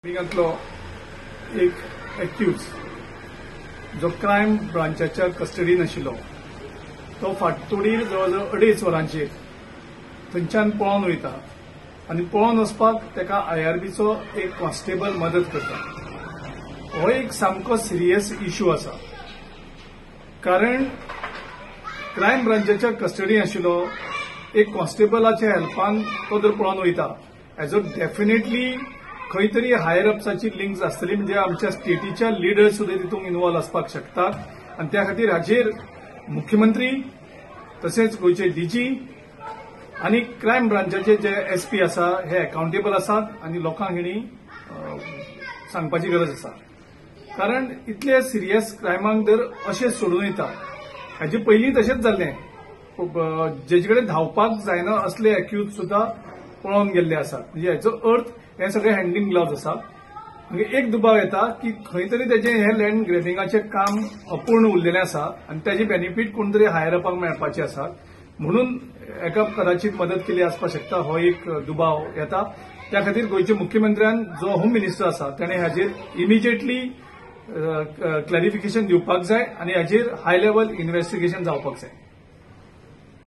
विंगातलो एक एक्यूज जो क्रायम ब्रांचाच्या कस्टडीन आशिल्लो तो फाटतोडीर जवळजवळ 2.5 वरांचेर थंयच्यान पळोवन वयता आनी पळोवन वचपाक ताका आयआरबीचो एक कॉन्स्टेबल मदत करता। हो एक सामको सिरियस इश्यू आसा, कारण क्रायम ब्रांचाच्या कस्टडीन आशिल्लो एक कॉन्स्टेबलाच्या हेल्पान तो जर पळोवन वयता हेजो डेफिनेटली खंय तरी हायर अपसाची लिंक्स आसतली, म्हणजे आमच्या स्टेटीच्या लिडर्स सुद्धा तितूंत इन्वॉल्व आसपाक शकतात आनी त्या खातीर हाचेर मुख्यमंत्री तशेंच गोंयचे डीजी आनी क्रायम ब्रांचाचे जे एसपी आसा हे अकाउंटेबल आसात आनी लोकांक हेणी सांगपाची गरज आसा। कारण इतले सिरियस क्रायमांक जर अशें सोडून वयता, हाचे पयलीं तशेंच जाल्लें, जेचे कडेन धांवपाक जायना असले एक्यूज सुद्धा पळोवन गेल्ले आसात। म्हणजे हेचो अर्थ हे सगळे हँड इन ग्लोव्ज आसा। म्हणजे एक दुबाव येता की खंय तरी तेजें हे लँड ग्रॅबिंगाचें काम अपूर्ण उरलेलें आसा आनी तेजे बेनिफीट कोण तरी हायर अपाक मेळपाचे आसात, म्हणून एका कदाचित मदत केली आसपाक शकता, हो एक दुबाव येता। त्या खातीर गोंयचे मुख्यमंत्र्यान जो होम मिनिस्टर आसा ताणें हाचेर इमिजिएटली क्लॅरिफिकेशन दिवपाक जाय आनी हाचेर हाय लेवल इन्व्हेस्टिगेशन जावपाक जाय।